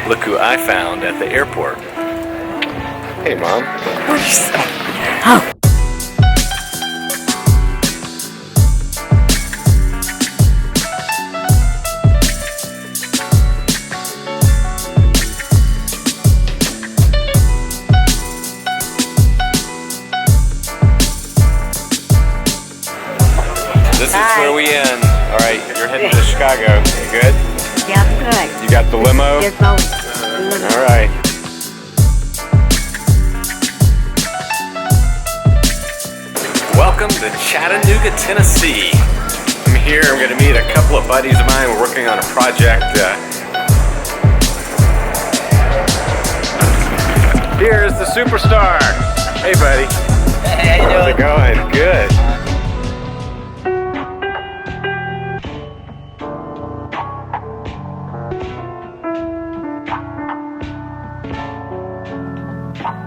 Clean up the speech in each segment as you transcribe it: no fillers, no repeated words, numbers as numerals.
Look who I found at the airport. Hey, Mom. What is that? Oh. This is where we end. All right, you're heading to Chicago. You good? Yeah, I'm good. You got the limo? There's no limo. All right. Welcome to Chattanooga, Tennessee. I'm here. I'm going to meet a couple of buddies of mine. We're working on a project. Here's the superstar. Hey, buddy. Hey, how you How's it going? Good.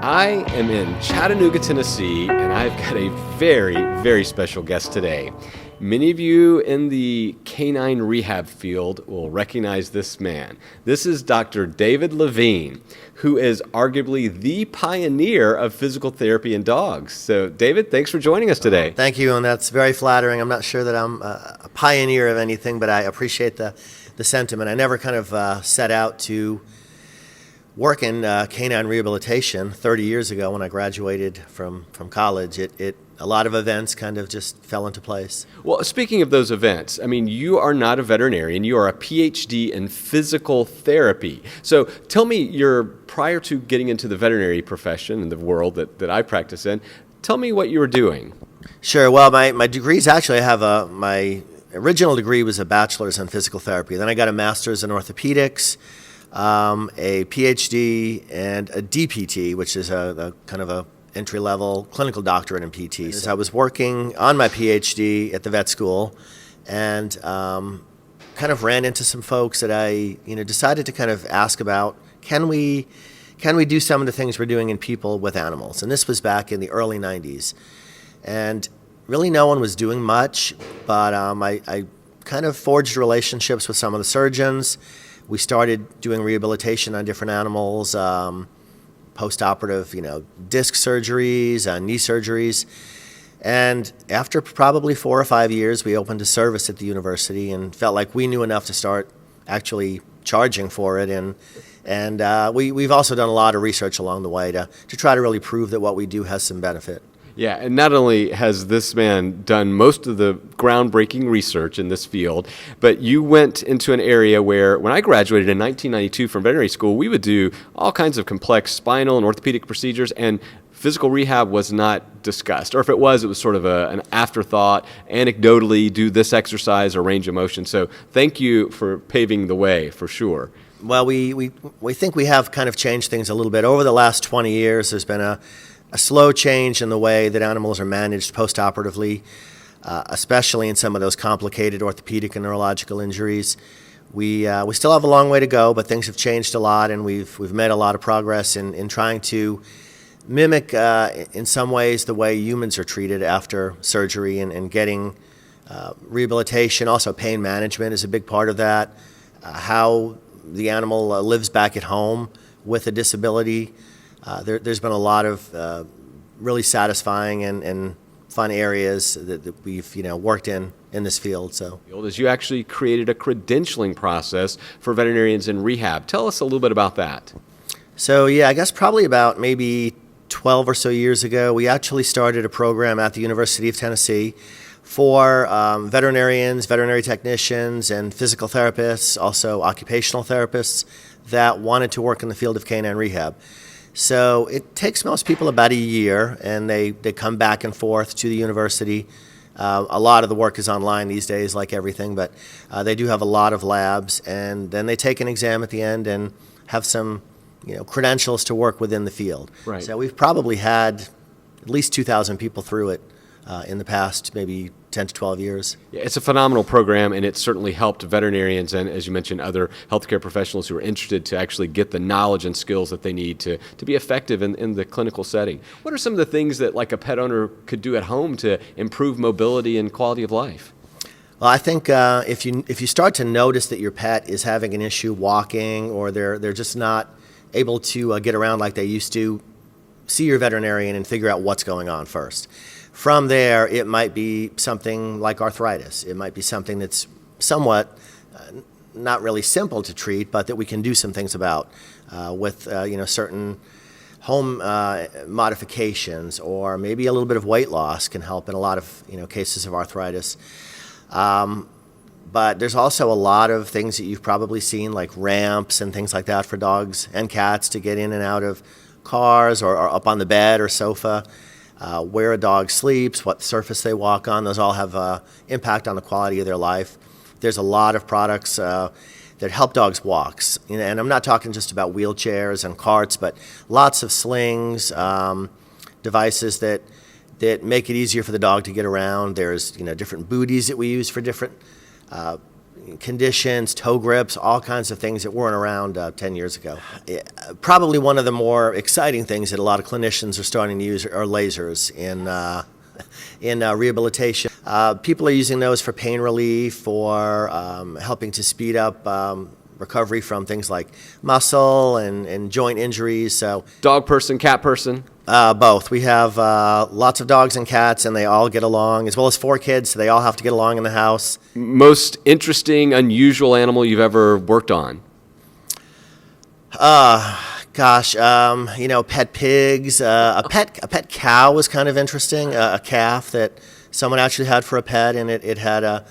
I am in Chattanooga, Tennessee, and I've got a very, very special guest today. Many of you in the canine rehab field will recognize this man. This is Dr. David Levine, who is arguably the pioneer of physical therapy in dogs. So, David, thanks for joining us today. Thank you, and that's very flattering. I'm not sure that I'm a pioneer of anything, but I appreciate the sentiment. I never kind of set out to work in canine rehabilitation 30 years ago when I graduated from college. A lot of events kind of just fell into place. Well, speaking of those events, I mean, you are not a veterinarian. You are a PhD in physical therapy. So tell me, prior to getting into the veterinary profession and the world that I practice in, tell me what you were doing. Sure. Well, my degrees actually, my original degree was a bachelor's in physical therapy. Then I got a master's in orthopedics, a PhD, and a DPT, which is a kind of a entry-level clinical doctorate in PT. So I was working on my PhD at the vet school, and kind of ran into some folks that I decided to kind of ask about, can we do some of the things we're doing in people with animals? And this was back in the early 90s. And really no one was doing much, but I kind of forged relationships with some of the surgeons. We started doing rehabilitation on different animals, post-operative, disc surgeries, knee surgeries. And after probably 4 or 5 years, we opened a service at the university and felt like we knew enough to start actually charging for it. And we've also done a lot of research along the way to try to really prove that what we do has some benefit. Yeah, and not only has this man done most of the groundbreaking research in this field, but you went into an area where, when I graduated in 1992 from veterinary school, we would do all kinds of complex spinal and orthopedic procedures, and physical rehab was not discussed. Or if it was sort of an afterthought, anecdotally, do this exercise or range of motion. So thank you for paving the way, for sure. Well, we think we have kind of changed things a little bit. Over the last 20 years, there's been a slow change in the way that animals are managed post-operatively, especially in some of those complicated orthopedic and neurological injuries. We still have a long way to go, but things have changed a lot, and we've made a lot of progress in trying to mimic, in some ways, the way humans are treated after surgery and getting rehabilitation. Also, pain management is a big part of that. How the animal lives back at home with a disability. There's been a lot of really satisfying and fun areas that we've worked in this field. So, as you actually created a credentialing process for veterinarians in rehab. Tell us a little bit about that. So yeah, I guess probably about maybe 12 or so years ago, we actually started a program at the University of Tennessee for veterinarians, veterinary technicians, and physical therapists, also occupational therapists that wanted to work in the field of canine rehab. So it takes most people about a year, and they come back and forth to the university. A lot of the work is online these days, like everything, but they do have a lot of labs, and then they take an exam at the end and have some credentials to work within the field. Right. So we've probably had at least 2,000 people through it in the past maybe 10 to 12 years. Yeah, it's a phenomenal program, and it's certainly helped veterinarians and, as you mentioned, other healthcare professionals who are interested to actually get the knowledge and skills that they need to be effective in the clinical setting. What are some of the things that, like, a pet owner could do at home to improve mobility and quality of life? Well, I think if you start to notice that your pet is having an issue walking, or they're just not able to get around like they used to, see your veterinarian and figure out what's going on first. From there, it might be something like arthritis. It might be something that's somewhat not really simple to treat, but that we can do some things about with certain home modifications, or maybe a little bit of weight loss can help in a lot of cases of arthritis. But there's also a lot of things that you've probably seen, like ramps and things like that for dogs and cats to get in and out of cars, or up on the bed or sofa. Where a dog sleeps, what surface they walk on, those all have impact on the quality of their life. There's a lot of products that help dogs walk. And I'm not talking just about wheelchairs and carts, but lots of slings, devices that make it easier for the dog to get around. There's different booties that we use for different conditions, toe grips, all kinds of things that weren't around 10 years ago. Probably one of the more exciting things that a lot of clinicians are starting to use are lasers in rehabilitation. People are using those for pain relief, for helping to speed up recovery from things like muscle and joint injuries. So, Dog person, cat person? Both. We have lots of dogs and cats, and they all get along, as well as 4 kids, so they all have to get along in the house. Most interesting, unusual animal you've ever worked on? Pet pigs. A pet cow was kind of interesting. A calf that someone actually had for a pet, and it had a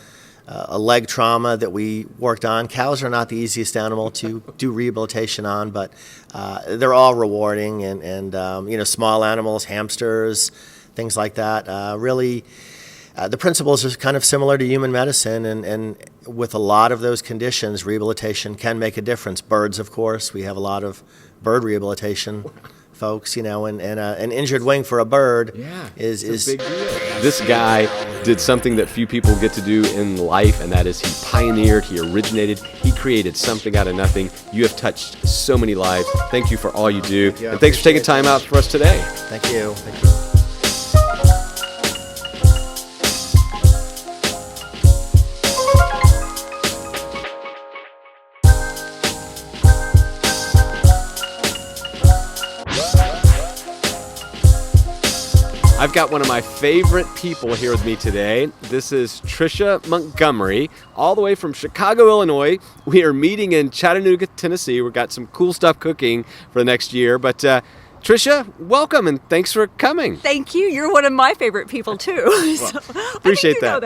leg trauma that we worked on. Cows are not the easiest animal to do rehabilitation on, but they're all rewarding. And small animals, hamsters, things like that. Really, the principles are kind of similar to human medicine, and with a lot of those conditions, rehabilitation can make a difference. Birds, of course, we have a lot of bird rehabilitation folks, and an injured wing for a bird is a big deal. This guy did something that few people get to do in life, and that is he pioneered, he originated, he created something out of nothing. You have touched so many lives. Thank you for all you do, and thanks for taking time out for us today. Thank you. Thank you. I've got one of my favorite people here with me today. This is Trisha Montgomery, all the way from Chicago, Illinois. We are meeting in Chattanooga, Tennessee. We've got some cool stuff cooking for the next year. But Trisha, welcome, and thanks for coming. Thank you. You're one of my favorite people, too. Appreciate that.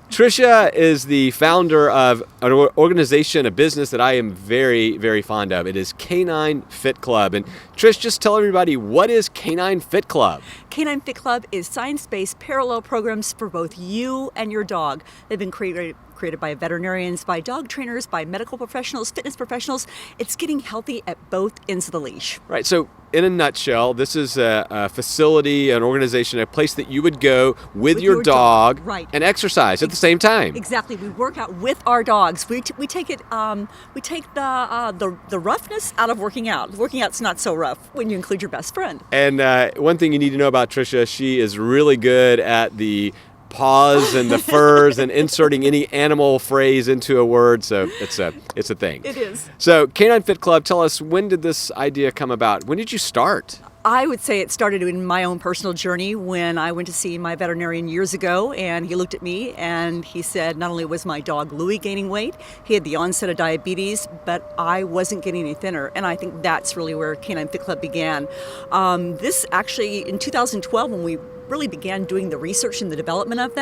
Trisha is the founder of an organization, a business that I am very, very fond of. It is Canine Fit Club. And Trish, just tell everybody, what is Canine Fit Club? Canine Fit Club is science-based parallel programs for both you and your dog. They've been created by veterinarians, by dog trainers, by medical professionals, fitness professionals. It's getting healthy at both ends of the leash. Right. So in a nutshell, this is a facility, an organization, a place that you would go with your dog right, and exercise at the same time. Exactly. We work out with our dogs. We take it. We take the roughness out of working out. Working out's not so rough when you include your best friend. And one thing you need to know about Trisha, she is really good at the paws and the furs and inserting any animal phrase into a word, so it's a thing. It is. So Canine Fit Club, tell us, when did this idea come about? When did you start? I would say it started in my own personal journey when I went to see my veterinarian years ago, and he looked at me and he said not only was my dog Louie gaining weight, he had the onset of diabetes, but I wasn't getting any thinner, and I think that's really where Canine Fit Club began. This actually, in 2012, when we really began doing the research and the development of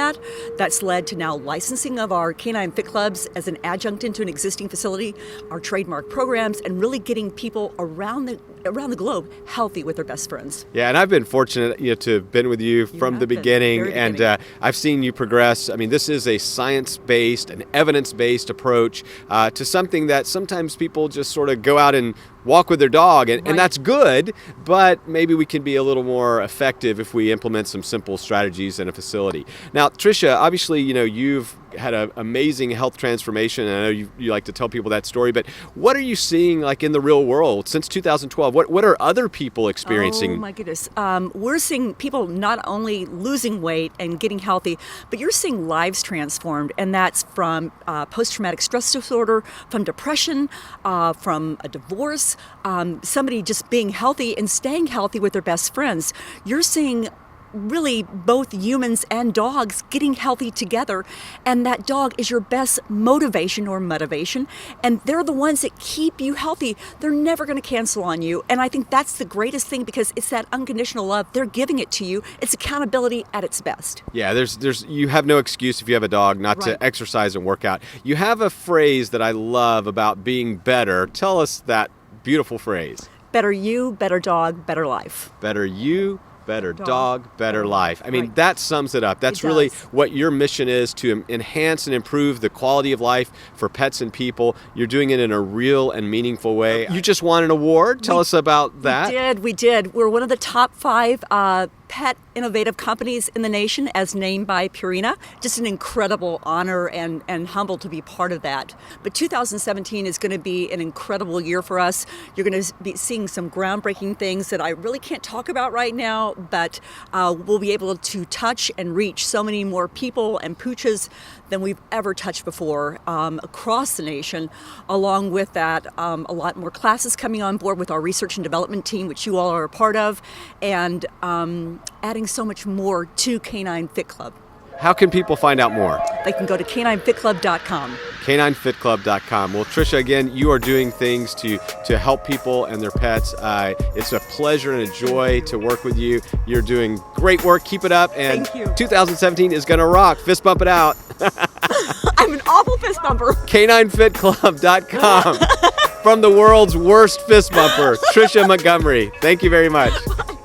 that's led to now licensing of our Canine Fit Clubs as an adjunct into an existing facility, our trademark programs, and really getting people around the globe healthy with their best friends. Yeah, and I've been fortunate to have been with you from the beginning, and I've seen you progress. I mean, this is a science-based, an evidence-based approach to something that sometimes people just sort of go out and walk with their dog, and that's good, but maybe we can be a little more effective if we implement some simple strategies in a facility. Now, Tricia, obviously, you've had an amazing health transformation. And I know you like to tell people that story, but what are you seeing like in the real world since 2012? What are other people experiencing? Oh my goodness. We're seeing people not only losing weight and getting healthy, but you're seeing lives transformed. And that's from post-traumatic stress disorder, from depression, from a divorce, somebody just being healthy and staying healthy with their best friends. You're seeing really both humans and dogs getting healthy together, and that dog is your best motivation or motivation, and they're the ones that keep you healthy. They're never going to cancel on you, and I think that's the greatest thing, because it's that unconditional love. They're giving it to you. It's accountability at its best. Yeah, there's you have no excuse if you have a dog not Right. to exercise and work out. You have a phrase that I love about being better. Tell us that beautiful phrase. Better you, better dog, better life. Better you, better dog, better life. I mean, Right. that sums it up. That's It really does. what your mission is, to enhance and improve the quality of life for pets and people. You're doing it in a real and meaningful way. You just won an award. Tell us about that. We did. We're one of the top 5 pet innovative companies in the nation, as named by Purina. Just an incredible honor and humbled to be part of that. But 2017 is going to be an incredible year for us. You're going to be seeing some groundbreaking things that I really can't talk about right now, but we'll be able to touch and reach so many more people and pooches than we've ever touched before across the nation. Along with that, a lot more classes coming on board with our research and development team, which you all are a part of, and adding so much more to Canine Fit Club. How can people find out more? They can go to caninefitclub.com. caninefitclub.com. Well, Tricia, again, you are doing things to help people and their pets. It's a pleasure and a joy to work with you. You're doing great work. Keep it up. And Thank you. 2017 is going to rock. Fist bump it out. I'm an awful fist bumper. caninefitclub.com. From the world's worst fist bumper, Tricia Montgomery. Thank you very much.